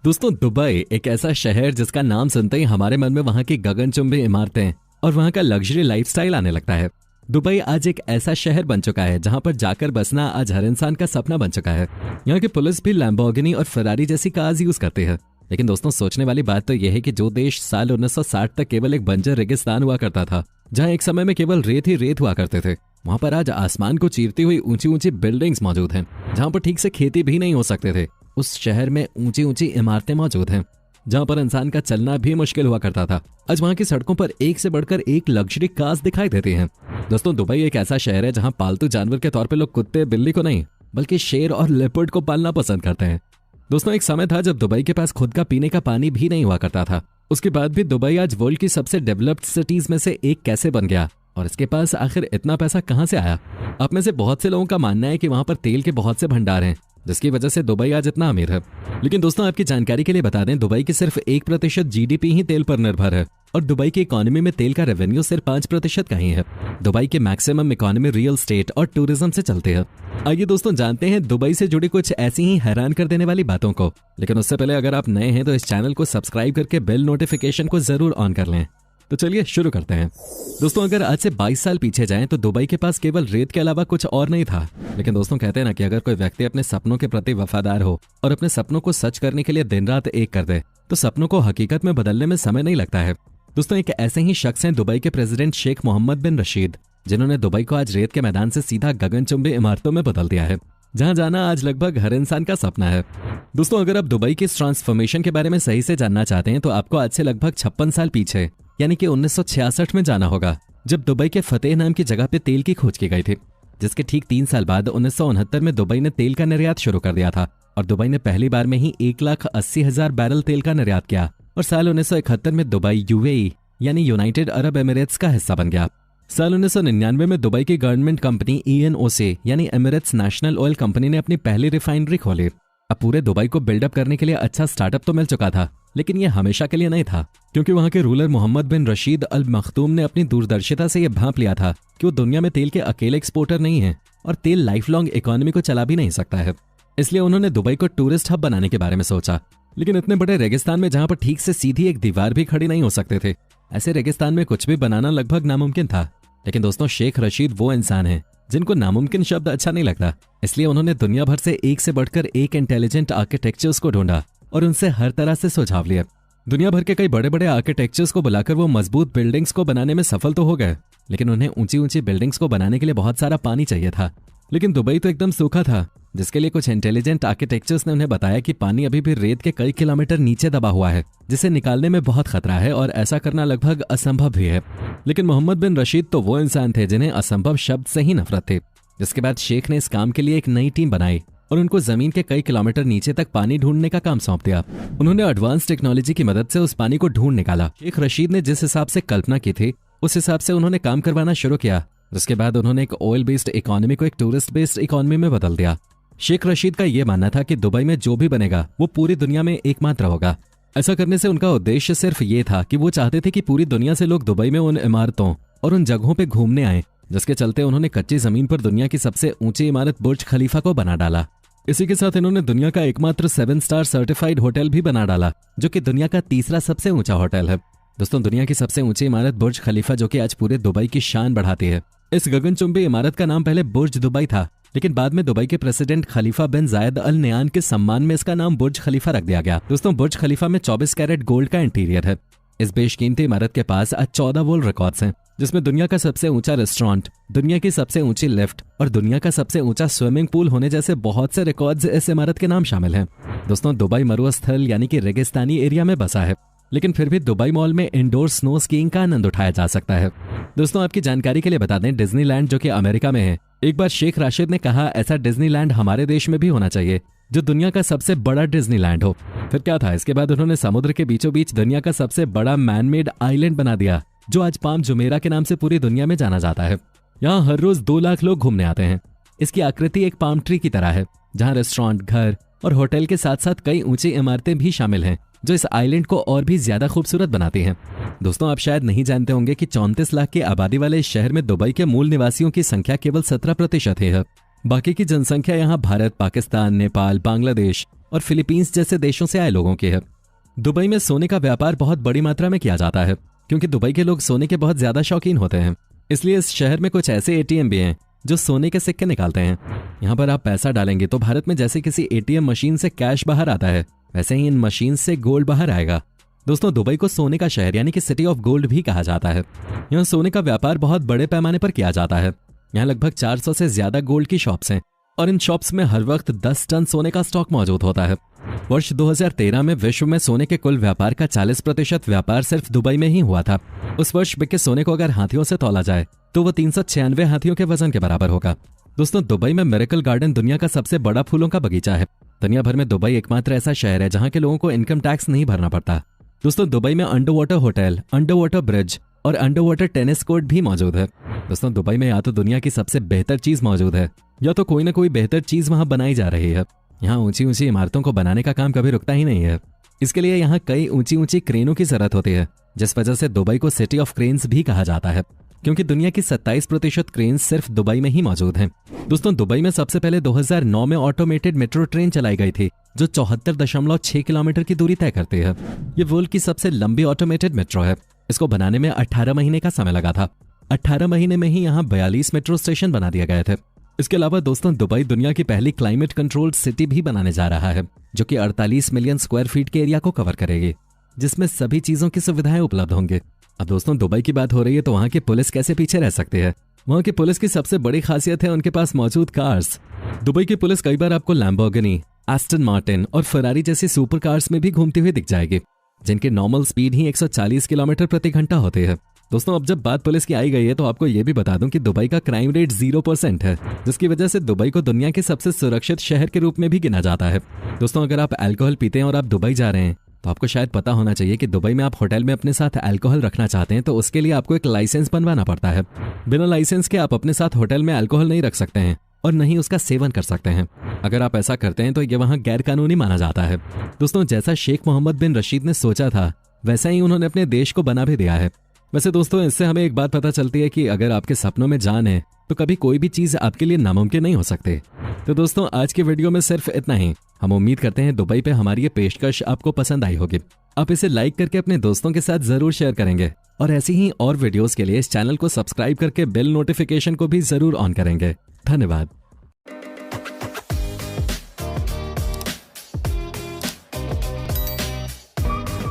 दोस्तों, दुबई एक ऐसा शहर जिसका नाम सुनते ही हमारे मन में वहां की गगनचुंबी इमारतें और वहां का लग्जरी लाइफस्टाइल आने लगता है। दुबई आज एक ऐसा शहर बन चुका है जहां पर जाकर बसना आज हर इंसान का सपना बन चुका है। यहाँ की पुलिस भी लैम्बोर्गिनी और फरारी जैसी कार्स यूज करती है। लेकिन दोस्तों, सोचने वाली बात तो यह है कि जो देश साल 1960 तक केवल एक बंजर रेगिस्तान हुआ करता था, जहां एक समय में केवल रेत ही रेत हुआ करते थे, वहां पर आज आसमान को चीरती हुई ऊंची ऊंची बिल्डिंग्स मौजूद हैं, जहां पर ठीक से खेती भी नहीं हो सकते थे। उस शहर में ऊंची ऊंची इमारतें मौजूद हैं, जहां पर इंसान का चलना भी मुश्किल हुआ करता था। आज वहां की सड़कों पर एक से बढ़कर एक लग्जरी कार्स दिखाई देती हैं। दोस्तों, दुबई एक ऐसा शहर है जहां पालतू जानवर के तौर पे लोग कुत्ते बिल्ली को नहीं बल्कि शेर और लेपर्ड को पालना पसंद करते हैं। दोस्तों, एक समय था जब दुबई के पास खुद का पीने का पानी भी नहीं हुआ करता था। उसके बाद भी दुबई आज वर्ल्ड की सबसे डेवलप्ड सिटीज में से एक कैसे बन गया, और इसके पास आखिर इतना पैसा कहां से आया? आप में से बहुत से लोगों का मानना है कि वहां पर तेल के बहुत से भंडार हैं, जिसकी वजह से दुबई आज इतना अमीर है। लेकिन दोस्तों, आपकी जानकारी के लिए बता दें, दुबई की सिर्फ 1% जीडीपी ही तेल पर निर्भर है, और दुबई की इकोनॉमी में तेल का रेवेन्यू सिर्फ 5% का ही है। दुबई की मैक्सिमम इकोनॉमी रियल स्टेट और टूरिज्म से चलती है। आइए दोस्तों, जानते हैं दुबई से जुड़ी कुछ ऐसी ही हैरान कर देने वाली बातों को। लेकिन उससे पहले अगर आप नए हैं तो इस चैनल को सब्सक्राइब करके बेल नोटिफिकेशन को जरूर ऑन कर लें। तो चलिए शुरू करते हैं। दोस्तों, अगर आज से 22 साल पीछे जाएं तो दुबई के पास केवल रेत के अलावा कुछ और नहीं था। लेकिन दोस्तों, कहते हैं ना कि अगर कोई व्यक्ति अपने सपनों के प्रति वफादार हो और अपने सपनों को सच करने के लिए दिन रात एक कर दे, तो सपनों को हकीकत में बदलने में समय नहीं लगता है। दोस्तों, एक ऐसे ही शख्स हैं दुबई के प्रेसिडेंट शेख मोहम्मद बिन रशीद, जिन्होंने दुबई को आज रेत के मैदान से सीधा गगनचुंबी इमारतों में बदल दिया है, जहां जाना आज लगभग हर इंसान का सपना है। दोस्तों, अगर आप दुबई की इस ट्रांसफॉर्मेशन के बारे में सही से जानना चाहते हैं तो आपको आज से लगभग 56 साल पीछे यानी कि 1966 में जाना होगा, जब दुबई के फतेह नाम की जगह पे तेल की खोज की गई थी। जिसके ठीक 3 साल बाद 1969 में दुबई ने तेल का निर्यात शुरू कर दिया था, और दुबई ने पहली बार में ही 1,80,000 बैरल तेल का निर्यात किया, और साल 1971 में दुबई यूएई यानी यूनाइटेड अरब एमिरेट्स का हिस्सा बन गया। साल 1999 में दुबई की गवर्नमेंट कंपनी ENOC यानी एमिरेट्स नेशनल ऑयल कंपनी ने अपनी पहली रिफाइनरी खोली। अब पूरे दुबई को बिल्डअप करने के लिए अच्छा स्टार्टअप तो मिल चुका था, लेकिन यह हमेशा के लिए नहीं था, क्योंकि वहां के रूलर मोहम्मद बिन रशीद अल मखदूम ने अपनी दूरदर्शिता से यह भांप लिया था कि वो दुनिया में तेल के अकेले एक्सपोर्टर नहीं है, और तेल लाइफ लॉन्ग इकोनॉमी को चला भी नहीं सकता है। इसलिए उन्होंने दुबई को टूरिस्ट हब बनाने के बारे में सोचा। लेकिन इतने बड़े रेगिस्तान में जहां पर ठीक से सीधी एक दीवार भी खड़ी नहीं हो सकते थे, ऐसे रेगिस्तान में कुछ भी बनाना लगभग नामुमकिन था। लेकिन दोस्तों, शेख रशीद वो इंसान है जिनको नामुमकिन शब्द अच्छा नहीं लगता, इसलिए उन्होंने दुनिया भर से एक से बढ़कर एक इंटेलिजेंट आर्किटेक्चर्स को ढूंढा और उनसे हर तरह से सुझाव लिया। दुनिया भर के कई बड़े बड़े आर्किटेक्चर्स को बुलाकर वो मजबूत बिल्डिंग्स को बनाने में सफल तो हो गए, लेकिन उन्हें ऊंची ऊंची बिल्डिंग्स को बनाने के लिए बहुत सारा पानी चाहिए था। लेकिन दुबई तो एकदम सूखा था, जिसके लिए कुछ इंटेलिजेंट आर्किटेक्चर्स ने उन्हें बताया कि पानी अभी भी रेत के कई किलोमीटर नीचे दबा हुआ है, जिसे निकालने में बहुत खतरा है और ऐसा करना लगभग असंभव भी है। लेकिन मोहम्मद बिन रशीद तो वो इंसान थे जिन्हें असंभव शब्द से ही नफरत थी। जिसके बाद शेख ने इस काम के लिए एक नई टीम बनाई और उनको जमीन के कई किलोमीटर नीचे तक पानी ढूंढने का काम सौंप दिया। उन्होंने एडवांस टेक्नोलॉजी की मदद से उस पानी को ढूंढ निकाला। शेख रशीद ने जिस हिसाब से कल्पना की थी, उस हिसाब से उन्होंने काम करवाना शुरू किया। जिसके बाद उन्होंने एक ऑयल बेस्ड इकोनॉमी को एक टूरिस्ट बेस्ड इकोनॉमी में बदल दिया। शेख रशीद का यह मानना था कि दुबई में जो भी बनेगा वो पूरी दुनिया में एकमात्र होगा। ऐसा करने से उनका उद्देश्य सिर्फ ये था कि वो चाहते थे कि पूरी दुनिया से लोग दुबई में उन इमारतों और उन जगहों पे घूमने आए, जिसके चलते उन्होंने कच्ची जमीन पर दुनिया की सबसे ऊंची इमारत बुर्ज खलीफा को बना डाला। इसी के साथ इन्होंने दुनिया का एकमात्र 7 स्टार सर्टिफाइड होटल भी बना डाला, जो कि दुनिया का तीसरा सबसे ऊंचा होटल है। दोस्तों, दुनिया की सबसे ऊंची इमारत बुर्ज खलीफा, जो कि आज पूरे दुबई की शान बढ़ाती है। इस गगनचुंबी इमारत का नाम पहले बुर्ज दुबई था, लेकिन बाद में दुबई के प्रेसिडेंट खलीफा बिन जायद अल नयान के सम्मान में इसका नाम बुर्ज खलीफा रख दिया गया। दोस्तों, बुर्ज खलीफा में 24 कैरेट गोल्ड का इंटीरियर है। इस बेशकीमती इमारत के पास आज 14 वर्ल्ड रिकॉर्ड्स हैं, जिसमें दुनिया का सबसे ऊंचा रेस्टोरेंट, दुनिया की सबसे ऊंची लिफ्ट और दुनिया का सबसे ऊंचा स्विमिंग पूल होने जैसे बहुत से रिकॉर्ड्स इस इमारत के नाम शामिल हैं। दोस्तों, दुबई मरुस्थल यानी कि रेगिस्तानी एरिया में बसा है, लेकिन फिर भी दुबई मॉल में इंडोर स्नो स्कीइंग का आनंद उठाया जा सकता है। दोस्तों, आपकी जानकारी के लिए बता दें, डिज्नीलैंड जो कि अमेरिका में है, एक बार शेख राशिद ने कहा ऐसा डिज्नीलैंड हमारे देश में भी होना चाहिए, जो दुनिया का सबसे बड़ा डिज्नीलैंड हो। फिर क्या था, इसके बाद उन्होंने समुद्र के बीचों बीच दुनिया का सबसे बड़ा मैनमेड आइलैंड बना दिया, जो आज पाम जुमेरा के नाम से पूरी दुनिया में जाना जाता है। यहाँ हर रोज 2 लाख लोग घूमने आते हैं। इसकी आकृति एक पाम ट्री की तरह है, जहाँ रेस्टोरेंट, घर और होटल के साथ साथ कई ऊंची इमारतें भी शामिल हैं, जो इस आइलैंड को और भी ज्यादा खूबसूरत बनाती हैं। दोस्तों, आप शायद नहीं जानते होंगे कि 34 लाख की आबादी वाले इस शहर में दुबई के मूल निवासियों की संख्या केवल 17% ही है। बाकी की जनसंख्या यहाँ भारत, पाकिस्तान, नेपाल, बांग्लादेश और फिलीपींस जैसे देशों से आए लोगों की है। दुबई में सोने का व्यापार बहुत बड़ी मात्रा में किया जाता है, क्योंकि दुबई के लोग सोने के बहुत ज्यादा शौकीन होते हैं। इसलिए इस शहर में कुछ ऐसे एटीएम भी हैं जो सोने के सिक्के निकालते हैं। यहाँ पर आप पैसा डालेंगे तो भारत में जैसे किसी एटीएम मशीन से कैश बाहर आता है, वैसे ही इन मशीन से गोल्ड बाहर आएगा। दोस्तों, दुबई को सोने का शहर यानी कि सिटी ऑफ गोल्ड भी कहा जाता है। यहाँ सोने का व्यापार बहुत बड़े पैमाने पर किया जाता है। यहाँ लगभग 400 से ज्यादा गोल्ड की शॉप्स हैं और इन शॉप्स में हर वक्त 10 टन सोने का स्टॉक मौजूद होता है। वर्ष 2013 में विश्व में सोने के कुल व्यापार का 40% व्यापार सिर्फ दुबई में ही हुआ था। उस वर्ष बिके सोने को अगर हाथियों से तौला जाए तो वो 396 हाथियों के वजन के बराबर होगा। दोस्तों, दुबई में मिरेकल गार्डन दुनिया का सबसे बड़ा फूलों का बगीचा है। दुनिया भर में दुबई एकमात्र ऐसा शहर है जहां के लोगों को इनकम टैक्स नहीं भरना पड़ता। दोस्तों, दुबई में under water hotel, under water bridge और अंडर वाटर टेनिस कोर्ट भी मौजूद है। दोस्तों, दुबई में या तो दुनिया की सबसे बेहतर चीज मौजूद है या तो कोई ना कोई बेहतर चीज वहां बनाई जा रही है। यहाँ ऊंची ऊंची इमारतों को बनाने का काम कभी रुकता ही नहीं है। इसके लिए यहाँ कई ऊंची ऊंची क्रेनों की जरूरत होती है, जिस वजह से दुबई को सिटी ऑफ क्रेन्स भी कहा जाता है, क्योंकि दुनिया की 27% क्रेन्स सिर्फ दुबई में ही मौजूद हैं। दोस्तों, दुबई में सबसे पहले 2009 में ऑटोमेटेड मेट्रो ट्रेन चलाई गई थी जो 74.6 किलोमीटर की दूरी तय करती है। ये वर्ल्ड की सबसे लंबी ऑटोमेटेड मेट्रो है। इसको बनाने में 18 महीने का समय लगा था। 18 महीने में ही यहाँ 42 मेट्रो स्टेशन बना दिए गए थे। इसके अलावा दोस्तों, दुबई दुनिया की पहली क्लाइमेट कंट्रोल्ड सिटी भी बनाने जा रहा है, जो कि 48 मिलियन स्क्वायर फीट के एरिया को कवर करेगी, जिसमें सभी चीजों की सुविधाएं उपलब्ध होंगे। अब दोस्तों, दुबई की बात हो रही है तो वहां की पुलिस कैसे पीछे रह सकती है। वहां की पुलिस की सबसे बड़ी खासियत है उनके पास मौजूद कार्स। दुबई की पुलिस कई बार आपको लैम्बोर्गिनी, एस्टन मार्टिन और फरारी जैसी सुपर कार्स में भी घूमती हुई दिख जाएगी, जिनकी नॉर्मल स्पीड ही 140 किलोमीटर प्रति घंटा होती है। दोस्तों, अब जब बात पुलिस की आई गई है तो आपको यह भी बता दूं कि दुबई का क्राइम रेट 0% है, जिसकी वजह से दुबई को दुनिया के सबसे सुरक्षित शहर के रूप में भी गिना जाता है। दोस्तों, अगर आप अल्कोहल पीते हैं और आप दुबई जा रहे हैं तो आपको शायद पता होना चाहिए कि दुबई में आप होटल में अपने साथ अल्कोहल रखना चाहते हैं तो उसके लिए आपको एक लाइसेंस बनवाना पड़ता है। बिना लाइसेंस के आप अपने साथ होटल में अल्कोहल नहीं रख सकते हैं और नहीं उसका सेवन कर सकते हैं। अगर आप ऐसा करते हैं तो ये वहाँ गैर कानूनी माना जाता है। दोस्तों, जैसा शेख मोहम्मद बिन रशीद ने सोचा था वैसा ही उन्होंने अपने देश को बना भी दिया है। वैसे दोस्तों, इससे हमें एक बात पता चलती है कि अगर आपके सपनों में जान है तो कभी कोई भी चीज आपके लिए नामुमकिन नहीं हो सकती। तो दोस्तों, आज के वीडियो में सिर्फ इतना ही। हम उम्मीद करते हैं दुबई पे हमारी ये पेशकश आपको पसंद आई होगी। आप इसे लाइक करके अपने दोस्तों के साथ जरूर शेयर करेंगे और ऐसी ही और वीडियोस के लिए इस चैनल को सब्सक्राइब करके बेल नोटिफिकेशन को भी जरूर ऑन करेंगे। धन्यवाद।